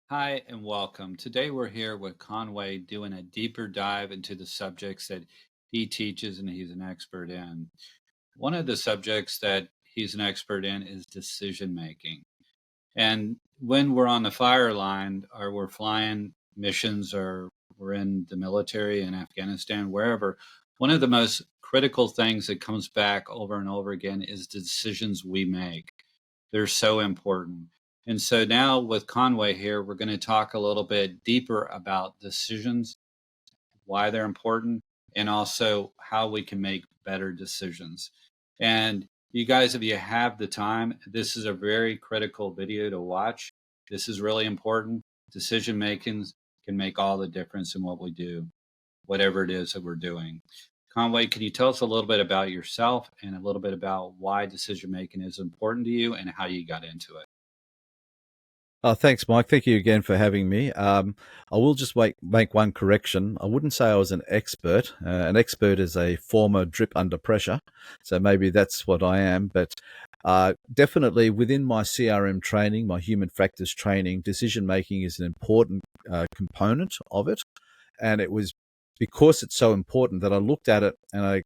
Hi and welcome. Today we're here with Conway doing a deeper dive into the subjects that he teaches and he's an expert in. One of the subjects that he's an expert in is decision making. And when we're on the fire line or we're flying missions or we're in the military in Afghanistan, wherever, one of the most critical things that comes back over and over again is the decisions we make. They're so important. And so now with Conway here, we're going to talk a little bit deeper about decisions, why they're important, and also how we can make better decisions. And you guys, if you have the time, this is a very critical video to watch. This is really important. Decision making can make all the difference in what we do, whatever it is that we're doing. Conway, can you tell us a little bit about yourself and a little bit about why decision making is important to you and how you got into it? Thanks, Mike. Thank you again for having me. I will just make one correction. I wouldn't say I was an expert. An expert is a former drip under pressure. So maybe that's what I am. But definitely within my CRM training, my human factors training, decision making is an important component of it. And it was because it's so important that I looked at it and I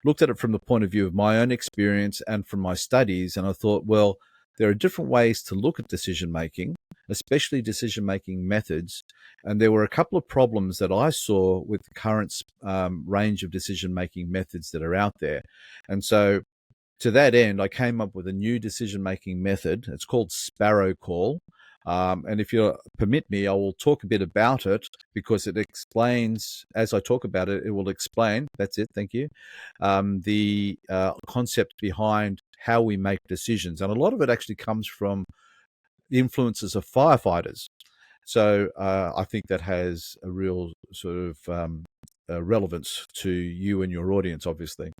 looked at it from the point of view of my own experience and from my studies. And I thought, well, there are different ways to look at decision making, especially decision making methods. And there were a couple of problems that I saw with the current range of decision making methods that are out there. And so to that end, I came up with a new decision making method. It's called SPARROWCALL. And if you permit me, I will talk a bit about it because it explains, as I talk about it, it will explain, that's it, thank you, the concept behind how we make decisions. And a lot of it actually comes from the influences of firefighters. So I think that has a real sort of relevance to you and your audience, obviously.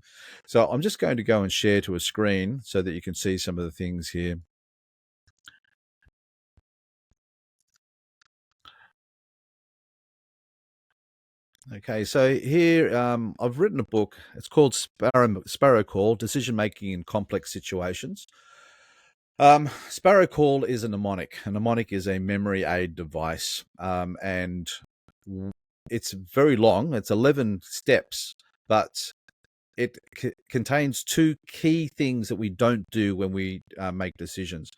So I'm just going to go and share to a screen so that you can see some of the things here. Okay, so here I've written a book. It's called SPARROWCALL, Decision Making in Complex Situations. SPARROWCALL is a mnemonic. A mnemonic is a memory aid device, and it's very long. It's 11 steps, but it contains two key things that we don't do when we make decisions.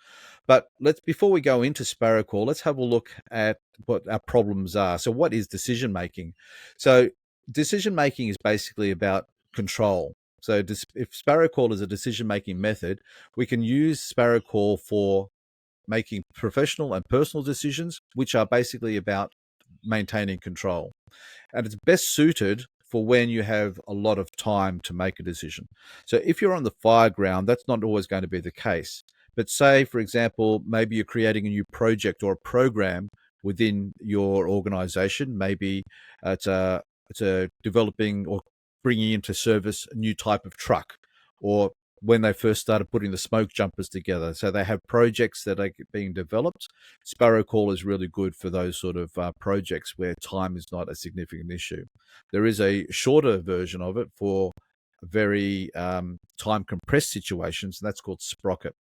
But before we go into SPARROWCALL, let's have a look at what our problems are. So what is decision making? So decision making is basically about control. So if SPARROWCALL is a decision making method, we can use SPARROWCALL for making professional and personal decisions, which are basically about maintaining control. And it's best suited for when you have a lot of time to make a decision. So if you're on the fire ground, that's not always going to be the case. But say, for example, maybe you're creating a new project or a program within your organization. Maybe it's a developing or bringing into service a new type of truck, or when they first started putting the smoke jumpers together. So they have projects that are being developed. SPARROWCALL is really good for those sort of projects where time is not a significant issue. There is a shorter version of it for very time compressed situations, and that's called Sprocket.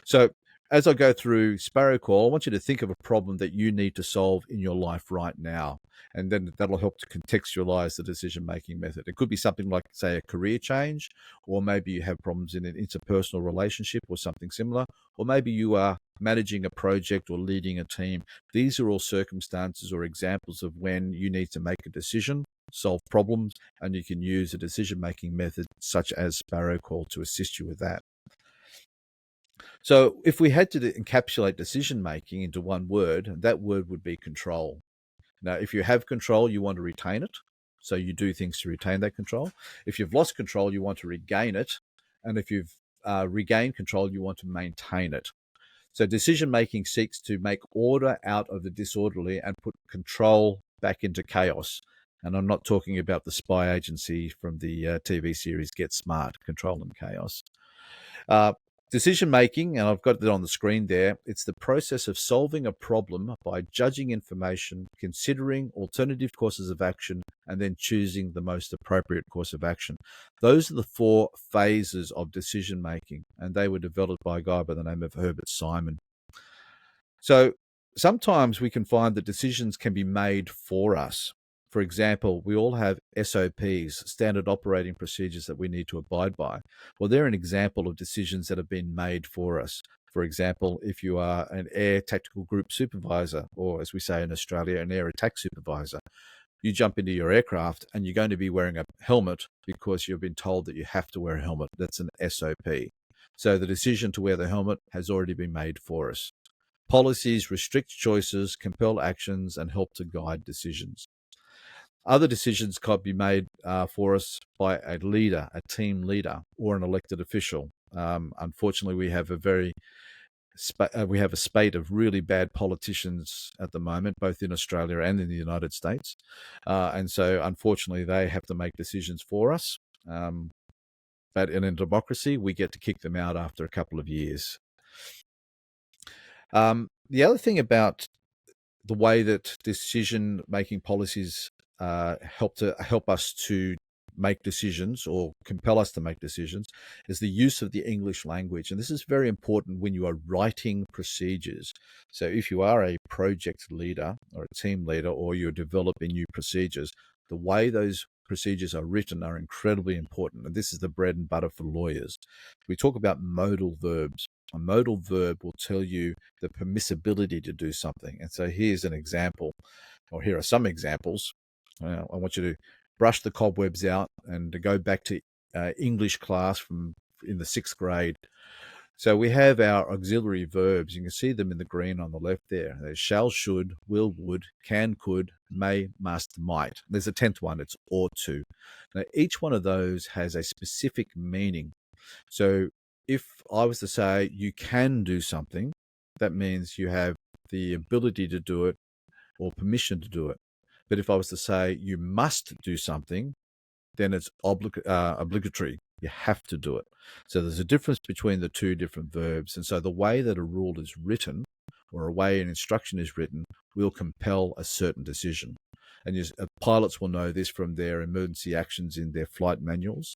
So as I go through SPARROWCALL, I want you to think of a problem that you need to solve in your life right now. And then that'll help to contextualize the decision-making method. It could be something like, say, a career change, or maybe you have problems in an interpersonal relationship or something similar, or maybe you are managing a project or leading a team. These are all circumstances or examples of when you need to make a decision, solve problems, and you can use a decision-making method such as SPARROWCALL to assist you with that. So if we had to encapsulate decision making into one word, that word would be control. Now, if you have control, you want to retain it. So you do things to retain that control. If you've lost control, you want to regain it. And if you've regained control, you want to maintain it. So decision making seeks to make order out of the disorderly and put control back into chaos. And I'm not talking about the spy agency from the TV series Get Smart, Control and Chaos. Decision making, and I've got it on the screen there, it's the process of solving a problem by judging information, considering alternative courses of action, and then choosing the most appropriate course of action. Those are the 4 phases of decision making, and they were developed by a guy by the name of Herbert Simon. So sometimes we can find that decisions can be made for us. For example, we all have SOPs, standard operating procedures that we need to abide by. Well, they're an example of decisions that have been made for us. For example, if you are an air tactical group supervisor, or as we say in Australia, an air attack supervisor, you jump into your aircraft and you're going to be wearing a helmet because you've been told that you have to wear a helmet. That's an SOP. So the decision to wear the helmet has already been made for us. Policies restrict choices, compel actions, and help to guide decisions. Other decisions can be made for us by a leader, a team leader, or an elected official. Unfortunately, we have a spate of really bad politicians at the moment, both in Australia and in the United States. And so, unfortunately, they have to make decisions for us. But in a democracy, we get to kick them out after a couple of years. The other thing about the way that decision-making policies help us to make decisions or compel us to make decisions is the use of the English language. And this is very important when you are writing procedures. So if you are a project leader or a team leader, or you're developing new procedures, the way those procedures are written are incredibly important. And this is the bread and butter for lawyers. We talk about modal verbs. A modal verb will tell you the permissibility to do something. And so here's an example, or here are some examples. I want you to brush the cobwebs out and to go back to English class from in the 6th grade. So we have our auxiliary verbs. You can see them in the green on the left there. There's shall, should, will, would, can, could, may, must, might. There's a 10th one. It's ought to. Now, each one of those has a specific meaning. So if I was to say you can do something, that means you have the ability to do it or permission to do it. But if I was to say you must do something, then it's obligatory. You have to do it. So there's a difference between the two different verbs. And so the way that a rule is written or a way an instruction is written will compel a certain decision. And pilots will know this from their emergency actions in their flight manuals.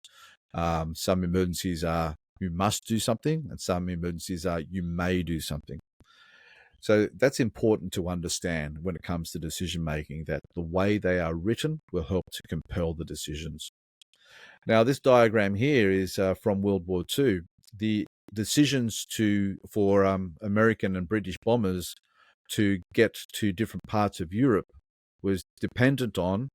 Some emergencies are you must do something, and some emergencies are you may do something. So that's important to understand when it comes to decision making, that the way they are written will help to compel the decisions. Now, this diagram here is from World War II. The decisions for American and British bombers to get to different parts of Europe was dependent on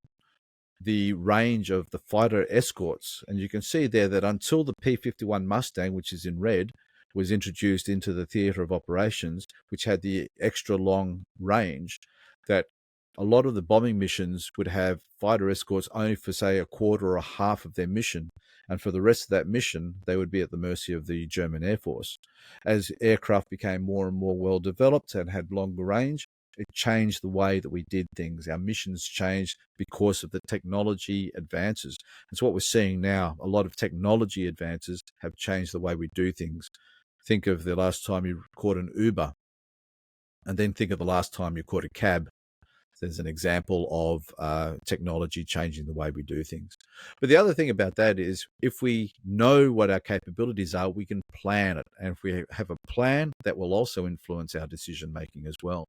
the range of the fighter escorts. And you can see there that until the P-51 Mustang, which is in red, was introduced into the theatre of operations, which had the extra long range, that a lot of the bombing missions would have fighter escorts only for, say, a quarter or a half of their mission. And for the rest of that mission, they would be at the mercy of the German Air Force. As aircraft became more and more well developed and had longer range, it changed the way that we did things. Our missions changed because of the technology advances. It's what we're seeing now. A lot of technology advances have changed the way we do things. Think of the last time you caught an Uber, and then think of the last time you caught a cab. There's an example of technology changing the way we do things. But the other thing about that is, if we know what our capabilities are, we can plan it. And if we have a plan, that will also influence our decision making as well.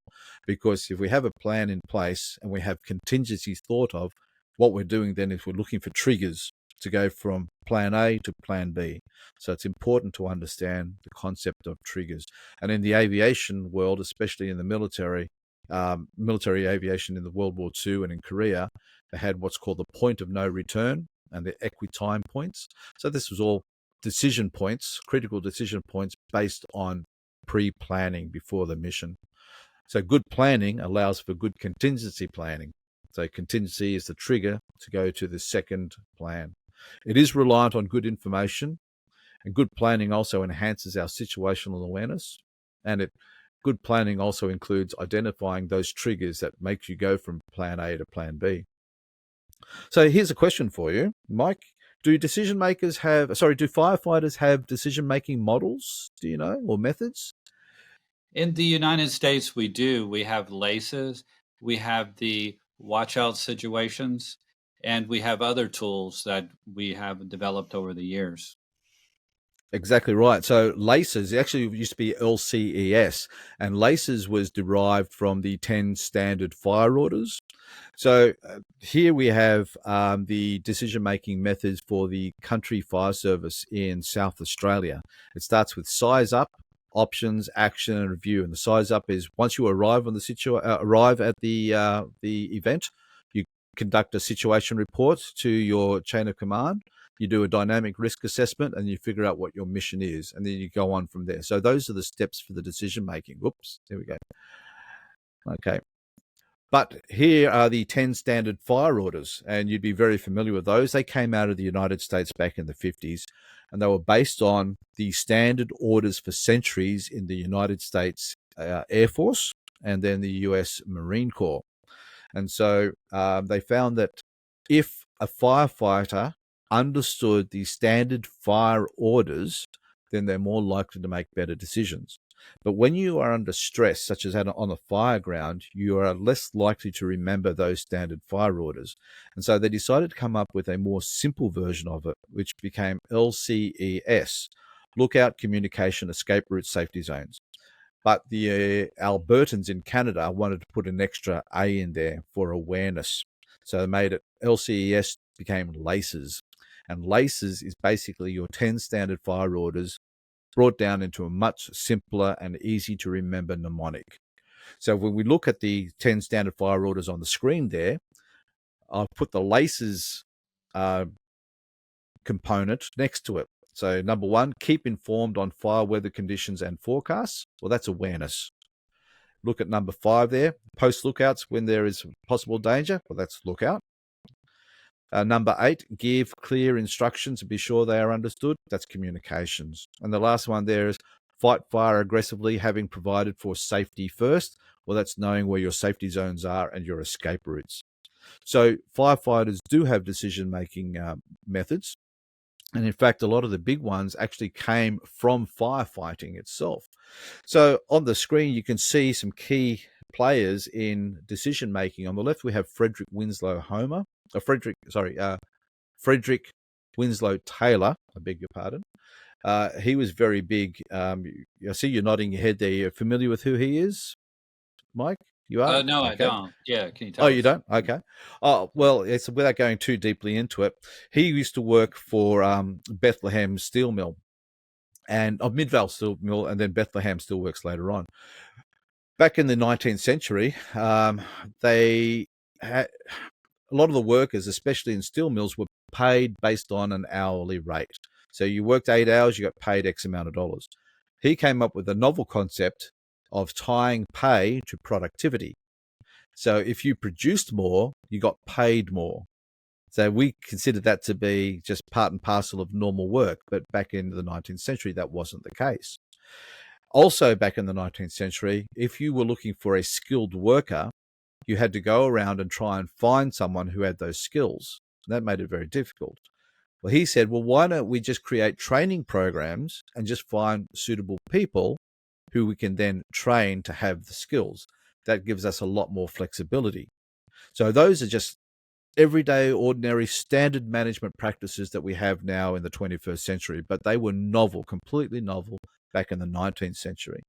Because if we have a plan in place and we have contingencies thought of, what we're doing then is we're looking for triggers to go from plan A to plan B. So it's important to understand the concept of triggers. And in the aviation world, especially in the military aviation in the World War II and in Korea, they had what's called the point of no return and the equitime points. So this was all decision points, critical decision points based on pre-planning before the mission. So good planning allows for good contingency planning. So contingency is the trigger to go to the second plan. It is reliant on good information, and good planning also enhances our situational awareness, and good planning also includes identifying those triggers that make you go from plan A to plan B. So here's a question for you, Mike. Do firefighters have decision-making models, do you know, or methods? In the United States, we do. We have LACEs, we have the watch out situations, and we have other tools that we have developed over the years. Exactly right. So LACES actually used to be LCES, and LACES was derived from the 10 standard fire orders. So here we have the decision-making methods for the country fire service in South Australia. It starts with size up, options, action, and review. And the size up is once you arrive on the arrive at the event, you conduct a situation report to your chain of command. You do a dynamic risk assessment, and you figure out what your mission is, and then you go on from there. So those are the steps for the decision making. Whoops, there we go. Okay. But here are the 10 standard fire orders, and you'd be very familiar with those. They came out of the United States back in the 50s, and they were based on the standard orders for sentries in the United States Air Force and then the US Marine Corps. And so they found that if a firefighter understood the standard fire orders, then they're more likely to make better decisions. But when you are under stress, such as on a fire ground, you are less likely to remember those standard fire orders. And so they decided to come up with a more simple version of it, which became LCES, Lookout, Communication, Escape Route, Safety Zones. But the Albertans in Canada wanted to put an extra A in there for awareness. So they made it LCES became LACES. And LACES is basically your 10 standard fire orders brought down into a much simpler and easy to remember mnemonic. So when we look at the 10 standard fire orders on the screen there, I've put the LACES component next to it. So number 1, keep informed on fire weather conditions and forecasts. Well, that's awareness. Look at number 5 there, post lookouts when there is possible danger. Well, that's lookout. Number 8, give clear instructions and be sure they are understood. That's communications. And the last one there is fight fire aggressively, having provided for safety first. Well, that's knowing where your safety zones are and your escape routes. So firefighters do have decision-making methods. And in fact, a lot of the big ones actually came from firefighting itself. So on the screen, you can see some key players in decision making. On the left, we have Frederick Winslow Winslow Taylor. I beg your pardon. He was very big. I see you're nodding your head there. You're familiar with who he is, Mike? You are? No, okay. I don't. Yeah, can you tell us? Oh, you don't? Okay. Oh, well, it's without going too deeply into it. He used to work for Bethlehem Steel Mill and Midvale Steel Mill, and then Bethlehem Steel Works later on. Back in the 19th century, they had a lot of the workers, especially in steel mills, were paid based on an hourly rate. So you worked 8 hours, you got paid X amount of dollars. He came up with a novel concept of tying pay to productivity. So if you produced more, you got paid more. So we considered that to be just part and parcel of normal work. But back in the 19th century, that wasn't the case. Also, back in the 19th century, if you were looking for a skilled worker, you had to go around and try and find someone who had those skills. And that made it very difficult. Well, he said, well, why don't we just create training programs and just find suitable people who we can then train to have the skills? That gives us a lot more flexibility. So those are just everyday, ordinary, standard management practices that we have now in the 21st century, but they were novel, completely novel back in the 19th century.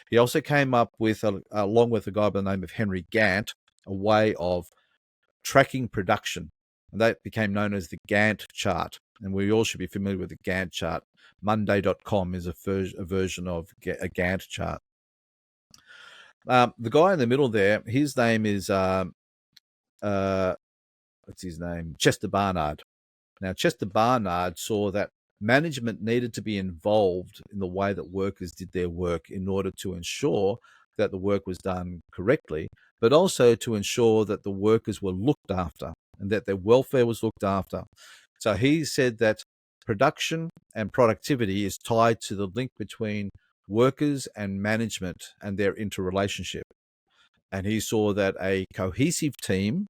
He also came up with, along with a guy by the name of Henry Gantt, a way of tracking production. And that became known as the Gantt chart. And we all should be familiar with the Gantt chart. Monday.com is a version of a Gantt chart. The guy in the middle there, his name is, what's his name? Chester Barnard. Now, Chester Barnard saw that management needed to be involved in the way that workers did their work in order to ensure that the work was done correctly, but also to ensure that the workers were looked after and that their welfare was looked after. So he said that production and productivity is tied to the link between workers and management and their interrelationship. And he saw that a cohesive team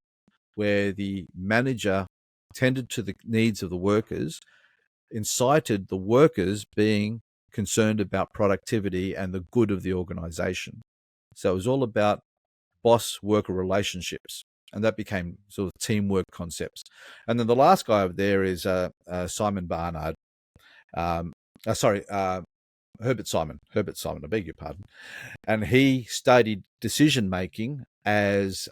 where the manager tended to the needs of the workers incited the workers being concerned about productivity and the good of the organization. So it was all about boss-worker relationships, and that became sort of teamwork concepts. And then the last guy over there is Simon Barnard. Herbert Simon, I beg your pardon. And he studied decision making as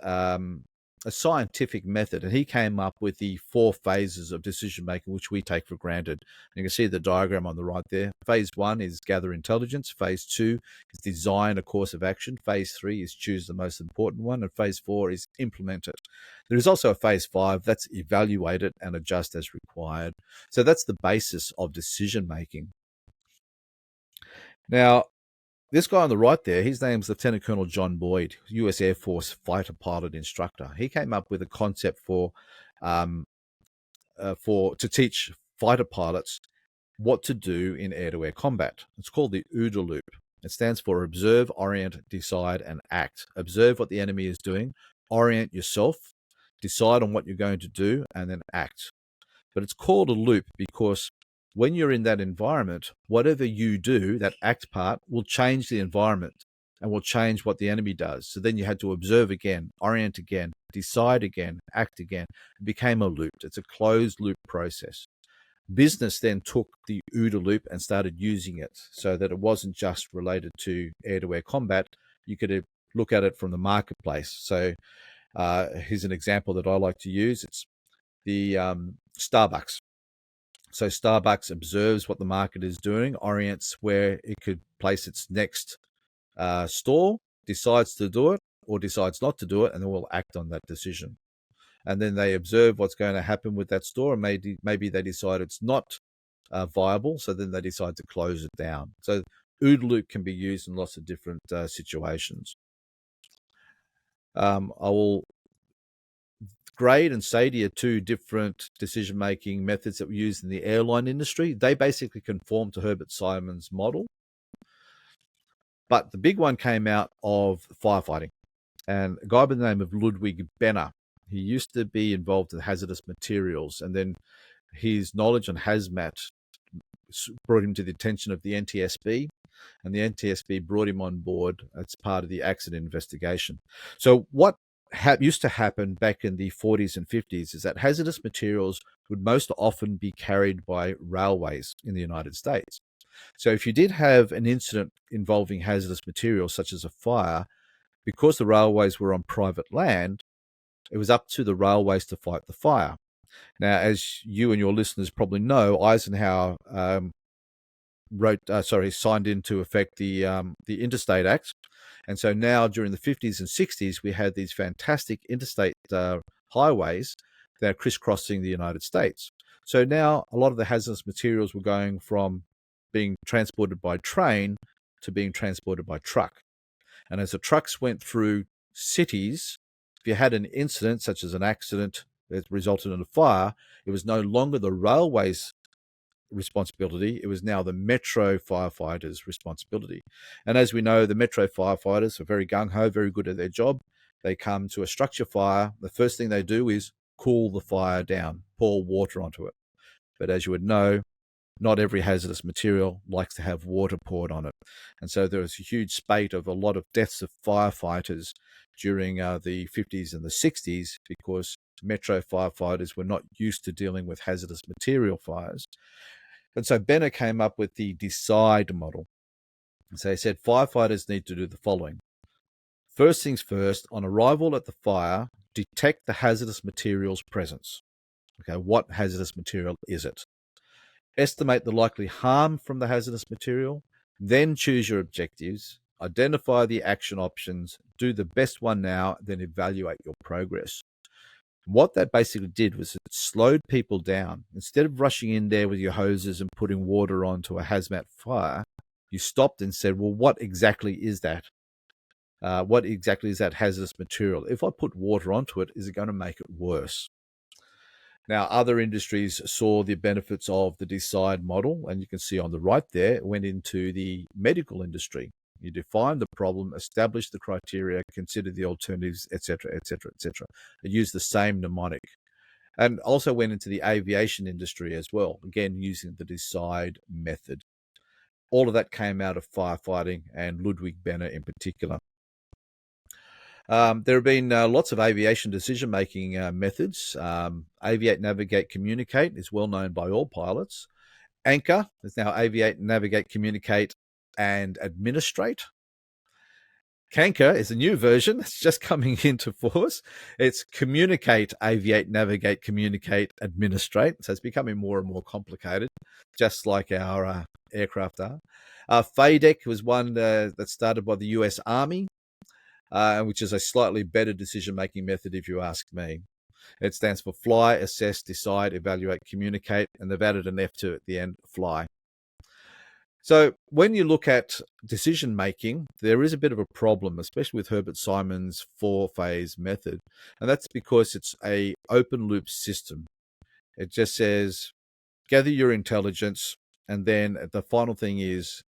a scientific method, and he came up with the 4 phases of decision making, which we take for granted. You can see the diagram on the right there. Phase 1 is gather intelligence. Phase 2 is design a course of action. Phase 3 is choose the most important one, and phase 4 is implement it. There is also a phase 5 that's evaluate it and adjust as required. So that's the basis of decision making. Now, this guy on the right there, his name's Lieutenant Colonel John Boyd, U.S. Air Force fighter pilot instructor. He came up with a concept to teach fighter pilots what to do in air-to-air combat. It's called the OODA Loop. It stands for observe, orient, decide, and act. Observe what the enemy is doing, orient yourself, decide on what you're going to do, and then act. But it's called a loop because when you're in that environment, whatever you do, that act part, will change the environment and will change what the enemy does. So then you had to observe again, orient again, decide again, act again. It became a loop. It's a closed loop process. Business then took the OODA loop and started using it so that it wasn't just related to air-to-air combat. You could look at it from the marketplace. So here's an example that I like to use. It's the Starbucks. So Starbucks observes what the market is doing, orients where it could place its next store, decides to do it or decides not to do it, and then will act on that decision. And then they observe what's going to happen with that store, and maybe they decide it's not viable, so then they decide to close it down. So OODA Loop can be used in lots of different situations. I will grade and SADI are 2 different decision-making methods that were used in the airline industry. They basically conform to Herbert Simon's model. But the big one came out of firefighting. And a guy by the name of Ludwig Benner, he used to be involved in hazardous materials. And then his knowledge on hazmat brought him to the attention of the NTSB. And the NTSB brought him on board as part of the accident investigation. So what used to happen back in the 40s and 50s is that hazardous materials would most often be carried by railways in the United States. So if you did have an incident involving hazardous materials, such as a fire, because the railways were on private land, it was up to the railways to fight the fire. Now, as you and your listeners probably know, Eisenhower signed into effect the Interstate Act. And so now during the 50s and 60s, we had these fantastic interstate highways that are crisscrossing the United States. So now a lot of the hazardous materials were going from being transported by train to being transported by truck. And as the trucks went through cities, if you had an incident, such as an accident that resulted in a fire, it was no longer the railways' responsibility. It was now the metro firefighters' responsibility. And as we know, the metro firefighters are very gung-ho, very good at their job. They come to a structure fire. The first thing they do is cool the fire down, pour water onto it. But as you would know, not every hazardous material likes to have water poured on it. And so there was a huge spate of a lot of deaths of firefighters during the 50s and the 60s because metro firefighters were not used to dealing with hazardous material fires. And so Benner came up with the DECIDE model. And so he said firefighters need to do the following. First things first, on arrival at the fire, detect the hazardous material's presence. Okay, what hazardous material is it? Estimate the likely harm from the hazardous material, then choose your objectives, identify the action options, do the best one now, then evaluate your progress. What that basically did was it slowed people down. Instead of rushing in there with your hoses and putting water onto a hazmat fire, you stopped and said, well, what exactly is that? What exactly is that hazardous material? If I put water onto it, is it going to make it worse? Now, other industries saw the benefits of the DECIDE model, and you can see on the right there, it went into the medical industry. You define the problem, establish the criteria, consider the alternatives, etc., etc., etc. It used the same mnemonic. And also went into the aviation industry as well, again, using the DECIDE method. All of that came out of firefighting and Ludwig Benner in particular. There have been lots of aviation decision-making methods. Aviate, navigate, communicate is well known by all pilots. Anchor is now Aviate, Navigate, Communicate, and Administrate. Canker is a new version. It's just coming into force. It's Communicate, Aviate, Navigate, Communicate, Administrate. So it's becoming more and more complicated, just like our aircraft are. FADEC was one that started by the US Army, which is a slightly better decision-making method, if you ask me. It stands for Fly, Assess, Decide, Evaluate, Communicate, and they've added an F2 at the end, Fly. So when you look at decision making, there is a bit of a problem, especially with Herbert Simon's 4-phase method, and that's because it's a open loop system. It just says gather your intelligence, and then the final thing is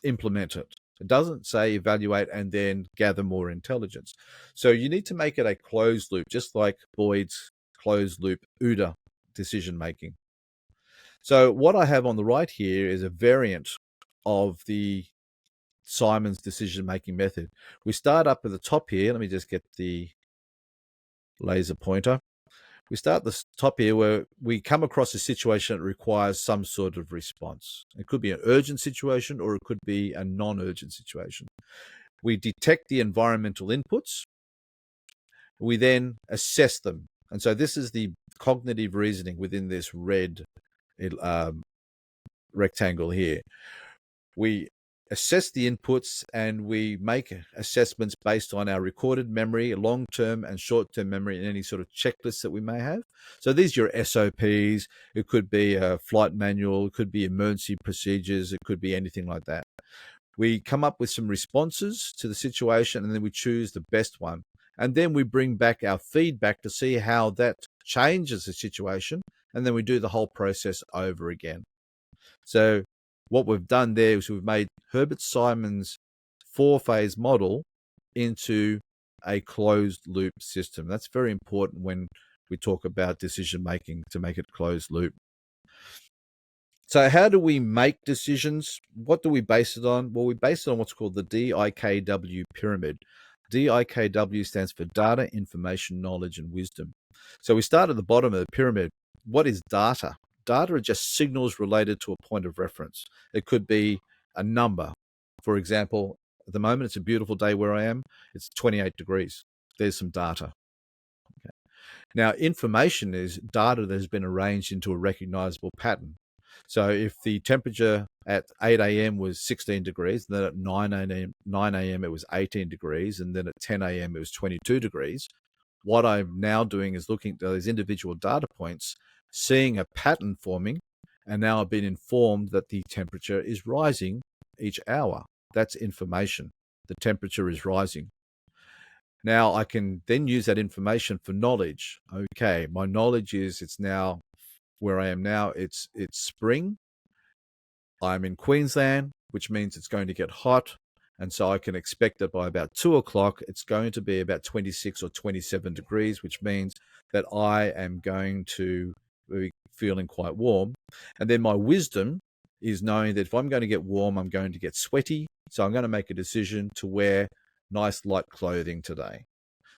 implement it. It doesn't say evaluate and then gather more intelligence. So you need to make it a closed loop, just like Boyd's closed loop OODA decision making. So what I have on the right here is a variant of the Simon's decision-making method. We start up at the top here. Let me just get the laser pointer. We start at the top here where we come across a situation that requires some sort of response. It could be an urgent situation or it could be a non-urgent situation. We detect the environmental inputs. We then assess them. And so this is the cognitive reasoning within this red rectangle here. We assess the inputs and we make assessments based on our recorded memory, long-term and short-term memory, and any sort of checklists that we may have. So these are your SOPs. It could be a flight manual. It could be emergency procedures. It could be anything like that. We come up with some responses to the situation, and then we choose the best one. And then we bring back our feedback to see how that changes the situation. And then we do the whole process over again. So what we've done there is we've made Herbert Simon's 4-phase model into a closed loop system. That's very important when we talk about decision making, to make it closed loop. So how do we make decisions? What do we base it on? Well, we base it on what's called the DIKW Pyramid. DIKW stands for Data, Information, Knowledge, and Wisdom. So we start at the bottom of the pyramid. What is data? Data are just signals related to a point of reference. It could be a number. For example, at the moment, it's a beautiful day where I am. It's 28 degrees. There's some data. Okay. Now, information is data that has been arranged into a recognizable pattern. So if the temperature at 8 a.m. was 16 degrees, then at 9 a.m. it was 18 degrees, and then at 10 a.m. it was 22 degrees, what I'm now doing is looking at those individual data points, seeing a pattern forming, and now I've been informed that the temperature is rising each hour. That's information. The temperature is rising. Now I can then use that information for knowledge. Okay, my knowledge is it's now where I am now, it's spring. I'm in Queensland, which means it's going to get hot. And so I can expect that by about 2 o'clock, it's going to be about 26 or 27 degrees, which means that I am going to be feeling quite warm. And then my wisdom is knowing that if I'm going to get warm, I'm going to get sweaty. So I'm going to make a decision to wear nice light clothing today.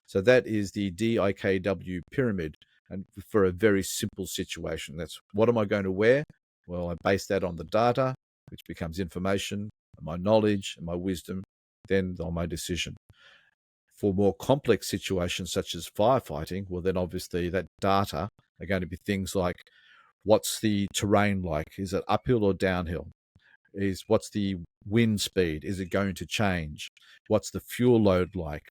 So that is the DIKW pyramid. And for a very simple situation, that's what am I going to wear? Well, I base that on the data, which becomes information, and my knowledge and my wisdom, then on my decision. For more complex situations such as firefighting, well, then obviously that data are going to be things like, what's the terrain like? Is it uphill or downhill? What's the wind speed? Is it going to change? What's the fuel load like?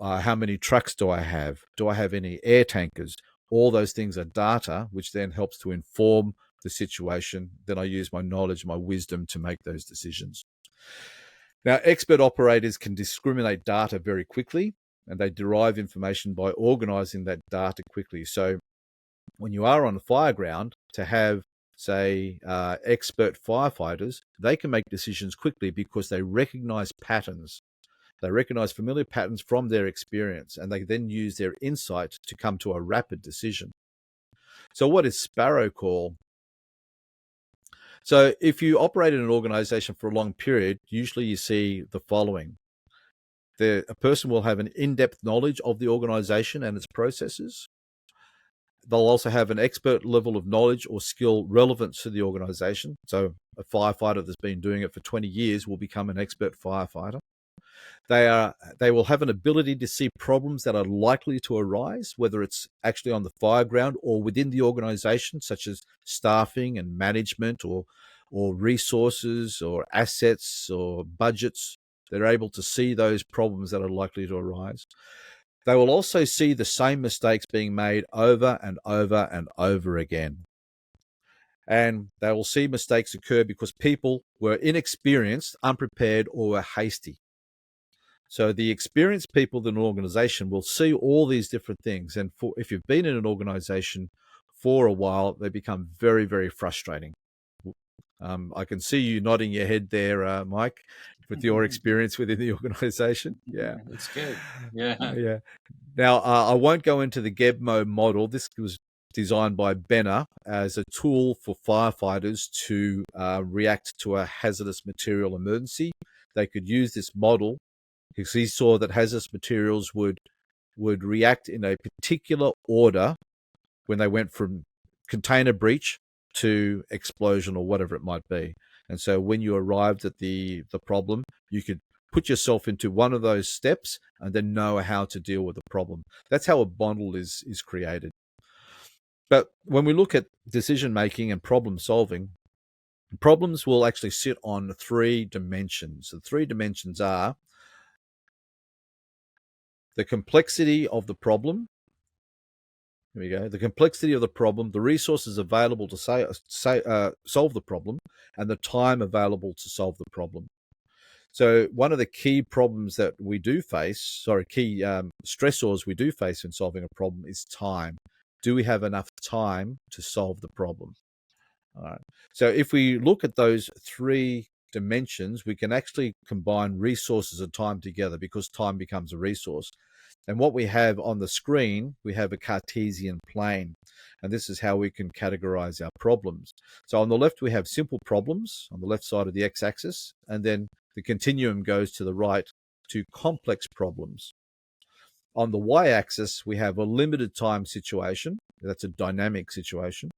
How many trucks do I have? Do I have any air tankers? All those things are data, which then helps to inform the situation. Then I use my knowledge, my wisdom to make those decisions. Now, expert operators can discriminate data very quickly, and they derive information by organizing that data quickly. So when you are on a fire ground, to have, say, expert firefighters, they can make decisions quickly because they recognize patterns. They recognize familiar patterns from their experience, and they then use their insight to come to a rapid decision. So what is SPARROWCALL? So if you operate in an organization for a long period, usually you see the following. A person will have an in-depth knowledge of the organization and its processes. they'll also have an expert level of knowledge or skill relevant to the organization. So a firefighter that's been doing it for 20 years will become an expert firefighter. They will have an ability to see problems that are likely to arise, whether it's actually on the fire ground or within the organization, such as staffing and management or resources or assets or budgets. They're able to see those problems that are likely to arise. They will also see the same mistakes being made over and over and over again. And they will see mistakes occur because people were inexperienced, unprepared, or were hasty. So the experienced people in an organization will see all these different things. And if you've been in an organization for a while, they become very, very frustrating. I can see you nodding your head there, Mike, with your experience within the organization. Yeah, it's good. Yeah. Yeah. Now, I won't go into the GEBMO model. This was designed by Benner as a tool for firefighters to react to a hazardous material emergency. They could use this model because he saw that hazardous materials would react in a particular order when they went from container breach to explosion or whatever it might be. And so when you arrived at the problem, you could put yourself into one of those steps and then know how to deal with the problem. That's how a model is created. But when we look at decision making and problem solving, problems will actually sit on 3 dimensions. The 3 dimensions are the complexity of the problem. Here we go. The complexity of the problem, the resources available to solve the problem, and the time available to solve the problem. So one of the key problems that we do face, key stressors we do face in solving a problem is time. Do we have enough time to solve the problem? All right. So if we look at those 3 dimensions, we can actually combine resources and time together because time becomes a resource. And what we have on the screen, we have a Cartesian plane. And this is how we can categorize our problems. So on the left, we have simple problems on the left side of the x-axis. And then the continuum goes to the right to complex problems. On the y-axis, we have a limited time situation. That's a dynamic situation.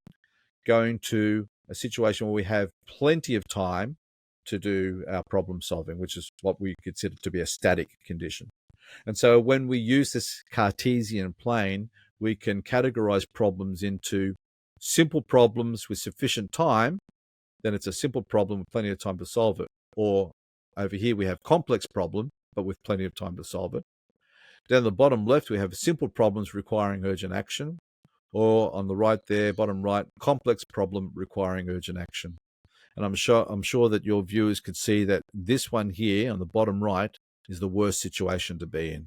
Going to a situation where we have plenty of time to do our problem solving, which is what we consider to be a static condition. And so when we use this Cartesian plane, we can categorize problems into simple problems with sufficient time, then it's a simple problem with plenty of time to solve it. Or over here, we have complex problem, but with plenty of time to solve it. Down the bottom left, we have simple problems requiring urgent action. Or on the right there, bottom right, complex problem requiring urgent action. And I'm sure that your viewers could see that this one here on the bottom right is the worst situation to be in.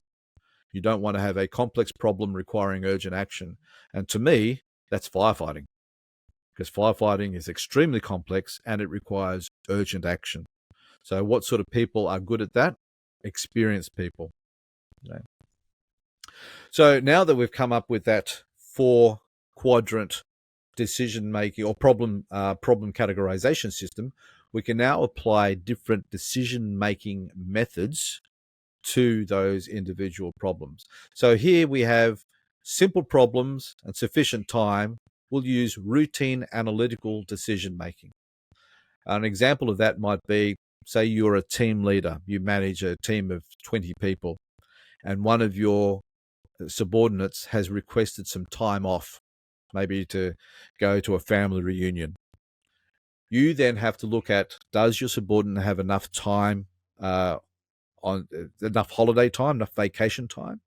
You don't want to have a complex problem requiring urgent action. And to me, that's firefighting, because firefighting is extremely complex and it requires urgent action. So what sort of people are good at that? Experienced people. Okay. So now that we've come up with that 4-quadrant decision making or problem categorization system, we can now apply different decision making methods to those individual problems. So here we have simple problems and sufficient time. We'll use routine analytical decision making. An example of that might be, say you're a team leader, you manage a team of 20 people, and one of your subordinates has requested some time off, maybe to go to a family reunion. You then have to look at, does your subordinate have enough time, enough holiday time, enough vacation time?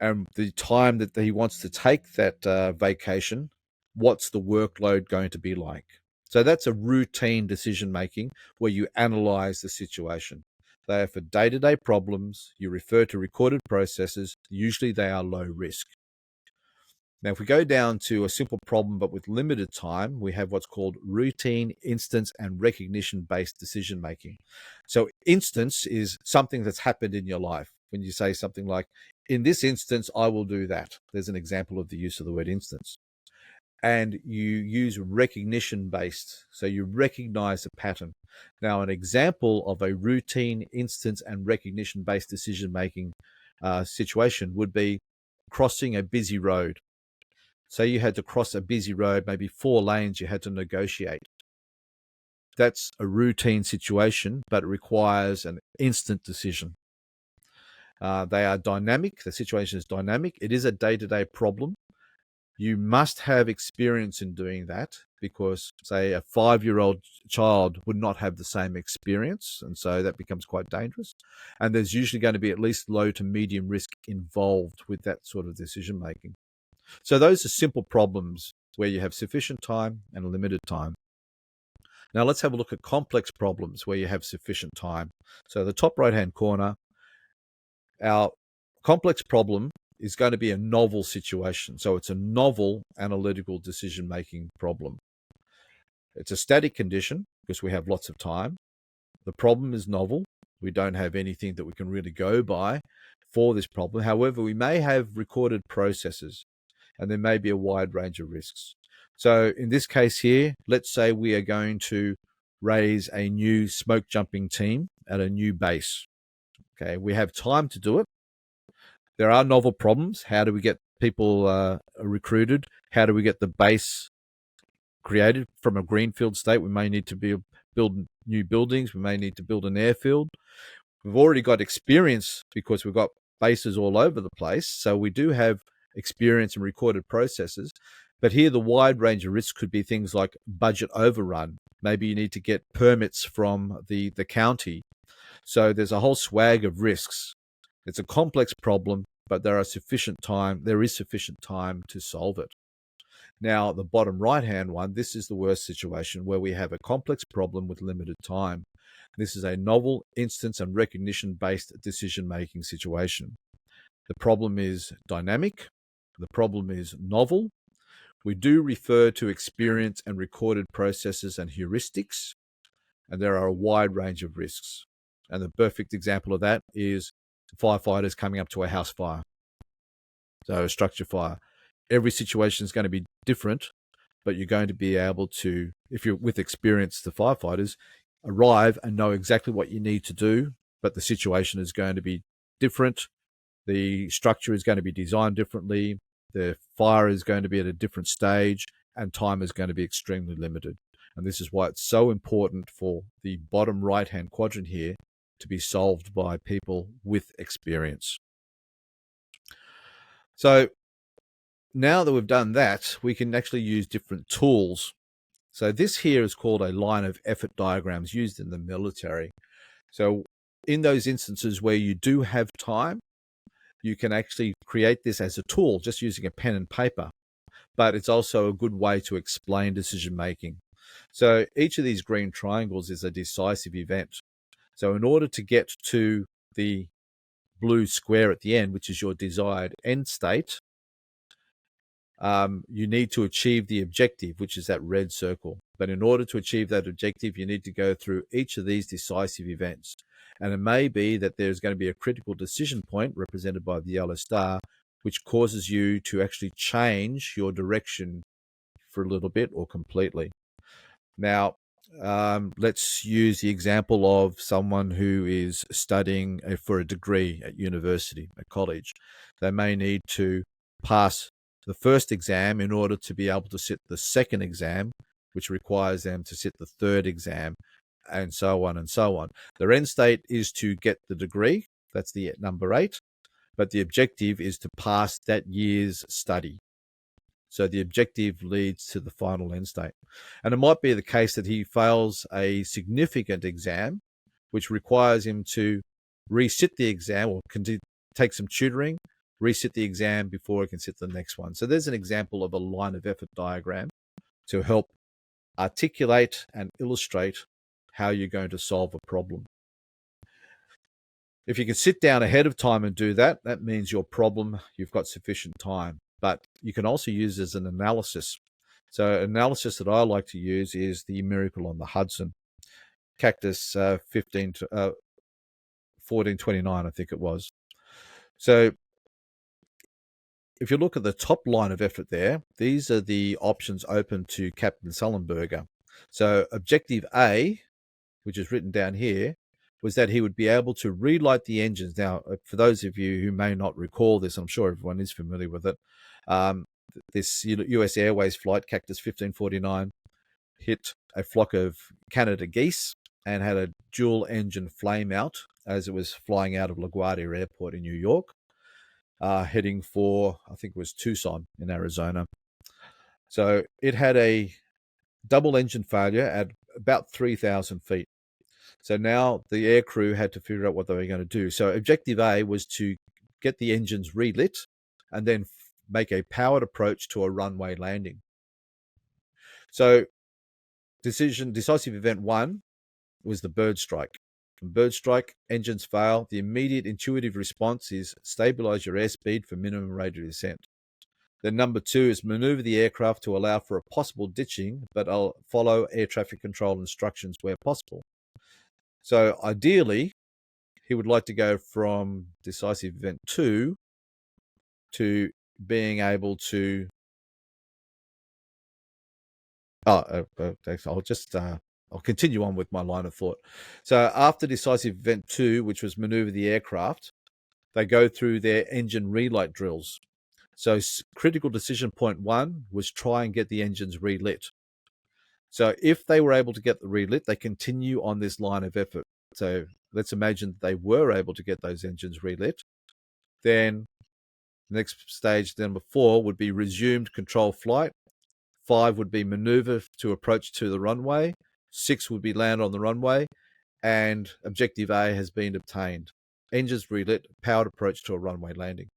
And the time that he wants to take that vacation, what's the workload going to be like? So that's a routine decision making where you analyze the situation. They are for day-to-day problems. You refer to recorded processes. Usually they are low risk. Now, if we go down to a simple problem but with limited time, we have what's called routine, instance, and recognition-based decision making. So instance is something that's happened in your life. When you say something like, in this instance, I will do that. There's an example of the use of the word instance. And you use recognition-based, so you recognize a pattern. Now, an example of a routine, instance, and recognition-based decision-making situation would be crossing a busy road. Say you had to cross a busy road, maybe 4 lanes you had to negotiate. That's a routine situation, but it requires an instant decision. They are dynamic. The situation is dynamic. It is a day-to-day problem. You must have experience in doing that because, say, a 5-year-old child would not have the same experience, and so that becomes quite dangerous. And there's usually going to be at least low to medium risk involved with that sort of decision making. So those are simple problems where you have sufficient time and limited time. Now let's have a look at complex problems where you have sufficient time. So the top right-hand corner, our complex problem is going to be a novel situation. So it's a novel analytical decision-making problem. It's a static condition because we have lots of time. The problem is novel. We don't have anything that we can really go by for this problem. However, we may have recorded processes and there may be a wide range of risks. So in this case here, let's say we are going to raise a new smoke jumping team at a new base. Okay, we have time to do it. There are novel problems. How do we get people recruited? How do we get the base created from a greenfield state? We may need to build new buildings. We may need to build an airfield. We've already got experience because we've got bases all over the place. So we do have experience in recorded processes. But here the wide range of risks could be things like budget overrun. Maybe you need to get permits from the county. So there's a whole swag of risks. It's a complex problem, but there is sufficient time to solve it. Now, the bottom right-hand one, this is the worst situation where we have a complex problem with limited time. This is a novel instance and recognition-based decision-making situation. The problem is dynamic. The problem is novel. We do refer to experience and recorded processes and heuristics, and there are a wide range of risks. And the perfect example of that is firefighters coming up to a house fire. So a structure fire. Every situation is going to be different, but you're going to be able to, if you're with experience, the firefighters, arrive and know exactly what you need to do, but the situation is going to be different. The structure is going to be designed differently. The fire is going to be at a different stage, and time is going to be extremely limited. And this is why it's so important for the bottom right-hand quadrant here to be solved by people with experience. So now that we've done that, we can actually use different tools. So this here is called a line of effort diagrams used in the military. So in those instances where you do have time, you can actually create this as a tool just using a pen and paper. But it's also a good way to explain decision making. So each of these green triangles is a decisive event. So in order to get to the blue square at the end, which is your desired end state, you need to achieve the objective, which is that red circle. But in order to achieve that objective, you need to go through each of these decisive events. And it may be that there's going to be a critical decision point represented by the yellow star, which causes you to actually change your direction for a little bit or completely. Now, let's use the example of someone who is studying for a degree at university, at college. They may need to pass the first exam in order to be able to sit the second exam, which requires them to sit the third exam, and so on and so on. Their end state is to get the degree. That's the number 8. But the objective is to pass that year's study. So the objective leads to the final end state. And it might be the case that he fails a significant exam, which requires him to resit the exam or take some tutoring, resit the exam before he can sit the next one. So there's an example of a line of effort diagram to help articulate and illustrate how you're going to solve a problem. If you can sit down ahead of time and do that, that means your problem, you've got sufficient time. But you can also use it as an analysis. So analysis that I like to use is the Miracle on the Hudson. Cactus 1429, I think it was. So if you look at the top line of effort there, these are the options open to Captain Sullenberger. So objective A, which is written down here, was that he would be able to relight the engines. Now, for those of you who may not recall this, I'm sure everyone is familiar with it. this US Airways flight, Cactus 1549, hit a flock of Canada geese and had a dual engine flame out as it was flying out of LaGuardia Airport in New York, heading for, I think it was Tucson in Arizona. So it had a double engine failure at about 3,000 feet. So now the aircrew had to figure out what they were going to do. So objective A was to get the engines relit and then make a powered approach to a runway landing. So decisive event 1 was the bird strike. Bird strike, engines fail. The immediate intuitive response is stabilize your airspeed for minimum rate of descent. Then number 2 is maneuver the aircraft to allow for a possible ditching, but I'll follow air traffic control instructions where possible. So ideally, he would like to go from decisive event 2 to being able to. I'll continue on with my line of thought. So after decisive event 2, which was maneuver the aircraft, they go through their engine relight drills. So critical decision point 1 was try and get the engines relit. So if they were able to get the relit, they continue on this line of effort. So let's imagine they were able to get those engines relit. Then the next stage, number 4, would be resumed control flight. 5 would be maneuver to approach to the runway. 6 would be land on the runway. And objective A has been obtained. Engines relit, powered approach to a runway landing.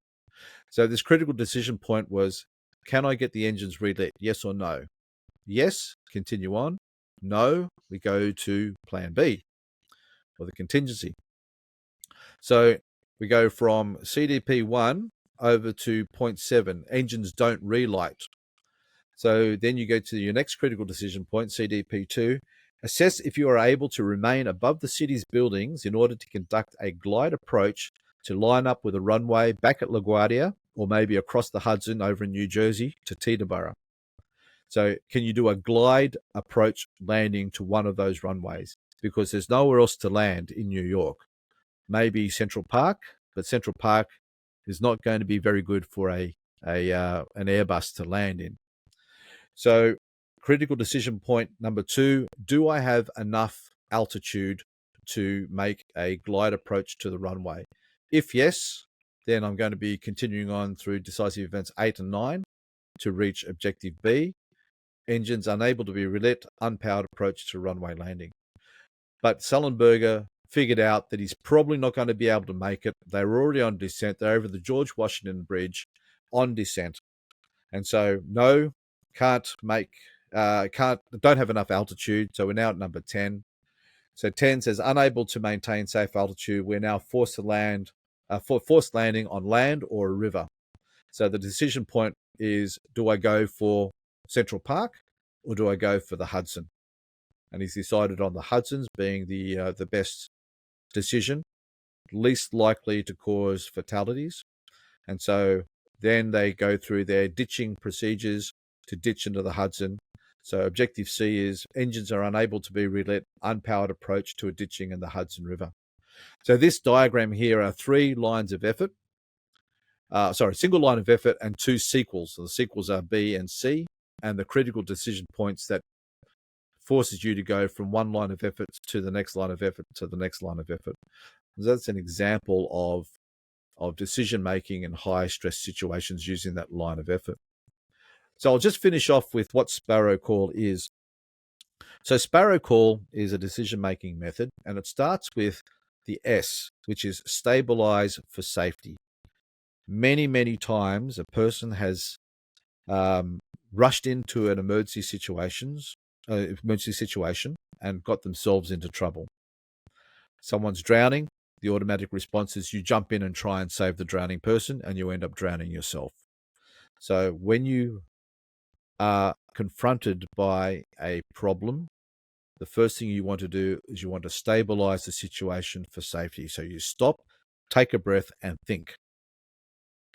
So this critical decision point was, can I get the engines relit? Yes or no? Yes, continue on. No, we go to plan B, or the contingency. So we go from CDP 1 over to point 7, engines don't relight. So then you go to your next critical decision point, CDP 2, assess if you are able to remain above the city's buildings in order to conduct a glide approach to line up with a runway back at LaGuardia, or maybe across the Hudson over in New Jersey to Teterboro. So can you do a glide approach landing to one of those runways? Because there's nowhere else to land in New York. Maybe Central Park, but Central Park is not going to be very good for an Airbus to land in. So critical decision point number 2, do I have enough altitude to make a glide approach to the runway? If yes, then I'm going to be continuing on through decisive events 8 and 9 to reach objective B. Engines unable to be relit, unpowered approach to runway landing. But Sullenberger figured out that he's probably not going to be able to make it. They were already on descent. They're over the George Washington Bridge on descent. And so, no, don't have enough altitude. So we're now at number 10. So 10 says unable to maintain safe altitude. We're now forced landing on land or a river. So the decision point is, do I go for Central Park or do I go for the Hudson? And he's decided on the Hudson's being the best decision, least likely to cause fatalities. And so then they go through their ditching procedures to ditch into the Hudson. So objective C is engines are unable to be relit, unpowered approach to a ditching in the Hudson River. So this diagram here are 3 lines of effort. Single line of effort and 2 sequels. So the sequels are B and C, and the critical decision points that forces you to go from one line of effort to the next line of effort to the next line of effort. So that's an example of decision making in high stress situations using that line of effort. So I'll just finish off with what SPARROWCALL is. So SPARROWCALL is a decision making method, and it starts with the S, which is stabilize for safety. Many, many times a person has rushed into an emergency situation and got themselves into trouble. Someone's drowning. The automatic response is you jump in and try and save the drowning person, and you end up drowning yourself. So when you are confronted by a problem, the first thing you want to do is you want to stabilize the situation for safety. So you stop, take a breath, and think.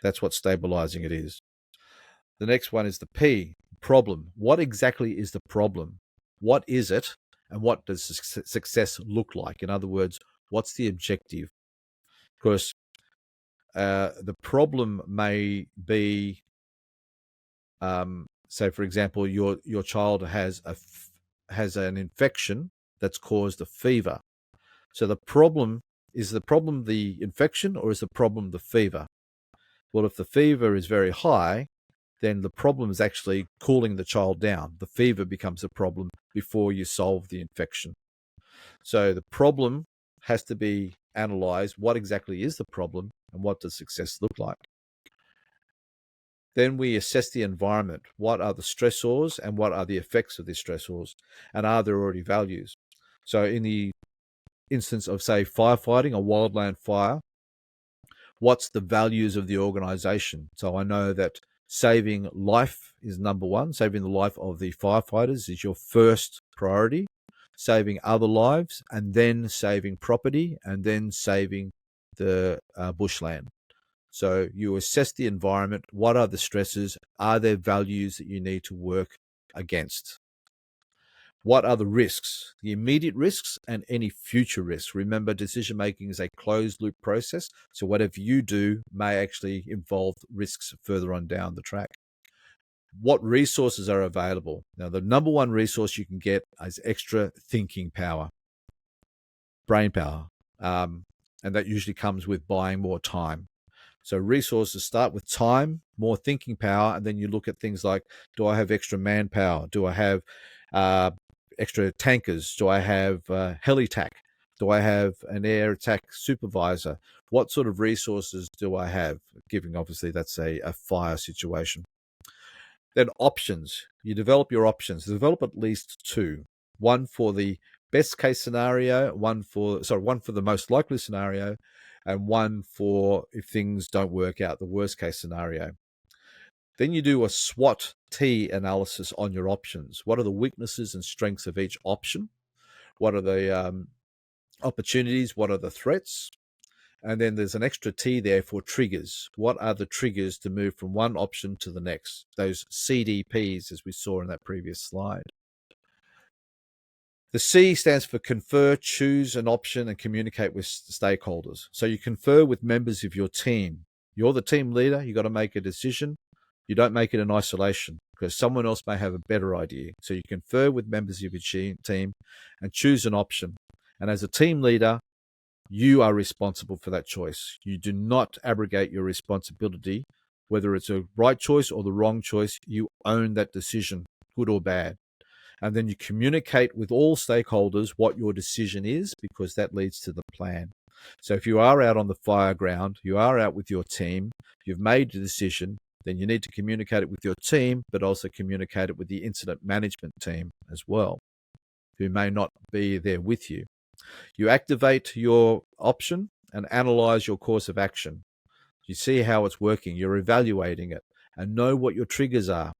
That's what stabilizing it is. The next one is the P, problem. What exactly is the problem? What is it? And what does success look like? In other words, what's the objective? Because the problem may be So, for example, your child has an infection that's caused a fever. So the problem is the infection, or is the problem the fever? Well, if the fever is very high, then the problem is actually cooling the child down. The fever becomes a problem before you solve the infection. So the problem has to be analyzed. What exactly is the problem, and what does success look like? Then we assess the environment. What are the stressors, and what are the effects of the stressors? And are there already values? So in the instance of, say, firefighting, a wildland fire, what's the values of the organization? So I know that saving life is number one. Saving the life of the firefighters is your first priority. Saving other lives, and then saving property, and then saving the bushland. So you assess the environment. What are the stresses? Are there values that you need to work against? What are the risks? The immediate risks and any future risks. Remember, decision making is a closed loop process. So whatever you do may actually involve risks further on down the track. What resources are available? Now, the number one resource you can get is extra thinking power, brain power. And that usually comes with buying more time. So resources start with time, more thinking power, and then you look at things like, do I have extra manpower? Do I have extra tankers? Do I have helitack? Do I have an air attack supervisor? What sort of resources do I have? Given obviously that's a fire situation. Then options. You develop your options. Develop at least two. One for the best case scenario, one for the most likely scenario, and one for if things don't work out, the worst case scenario. Then you do a SWOT-T analysis on your options. What are the weaknesses and strengths of each option? What are the opportunities? What are the threats? And then there's an extra T there for triggers. What are the triggers to move from one option to the next? Those CDPs, as we saw in that previous slide. The C stands for confer, choose an option, and communicate with stakeholders. So you confer with members of your team. You're the team leader. You've got to make a decision. You don't make it in isolation, because someone else may have a better idea. So you confer with members of your team and choose an option. And as a team leader, you are responsible for that choice. You do not abrogate your responsibility. Whether it's a right choice or the wrong choice, you own that decision, good or bad. And then you communicate with all stakeholders what your decision is, because that leads to the plan. So if you are out on the fire ground, you are out with your team, you've made a decision, then you need to communicate it with your team, but also communicate it with the incident management team as well, who may not be there with you. You activate your option and analyze your course of action. You see how it's working, you're evaluating it, and know what your triggers are.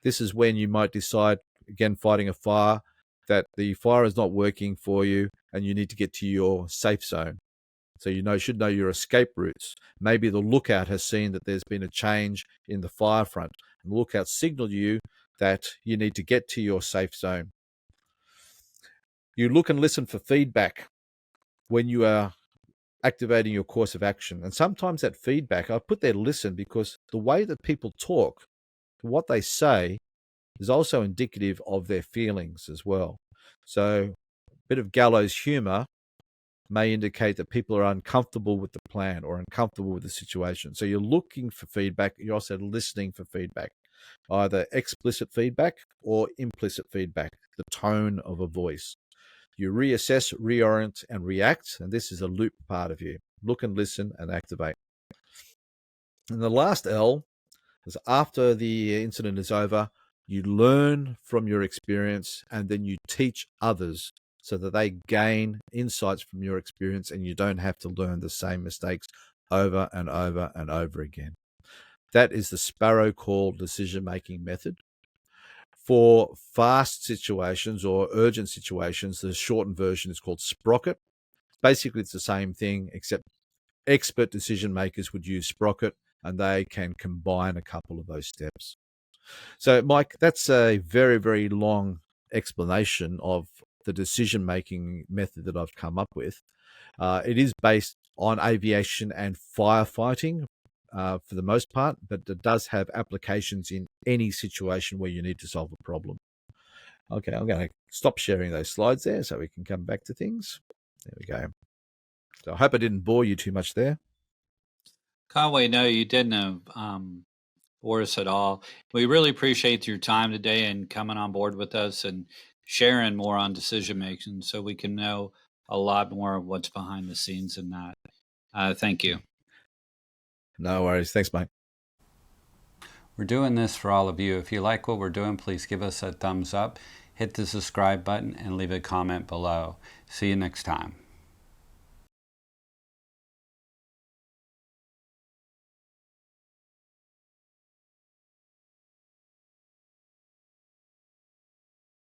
This is when you might decide, again, fighting a fire, that the fire is not working for you and you need to get to your safe zone. So you should know your escape routes. Maybe the lookout has seen that there's been a change in the fire front, and the lookout signaled you that you need to get to your safe zone. You look and listen for feedback when you are activating your course of action. And sometimes that feedback, I put there listen, because the way that people talk, what they say, is also indicative of their feelings as well. So a bit of gallows humor may indicate that people are uncomfortable with the plan or uncomfortable with the situation. So you're looking for feedback. You're also listening for feedback, either explicit feedback or implicit feedback, the tone of a voice. You reassess, reorient, and react. And this is a loop part of you. Look and listen and activate. And the last L is, after the incident is over, you learn from your experience, and then you teach others so that they gain insights from your experience, and you don't have to learn the same mistakes over and over and over again. That is the SPARROWCALL decision-making method. For fast situations or urgent situations, the shortened version is called Sprocket. Basically, it's the same thing, except expert decision makers would use Sprocket, and they can combine a couple of those steps. So, Mike, that's a very, very long explanation of the decision-making method that I've come up with. It is based on aviation and firefighting, for the most part, but it does have applications in any situation where you need to solve a problem. Okay, I'm going to stop sharing those slides there so we can come back to things. There we go. So I hope I didn't bore you too much there. Conway, no, you didn't bore us at all. We really appreciate your time today and coming on board with us and sharing more on decision making so we can know a lot more of what's behind the scenes in that. Thank you. No worries. Thanks, mate. We're doing this for all of you. If you like what we're doing, please give us a thumbs up, hit the subscribe button, and leave a comment below. See you next time.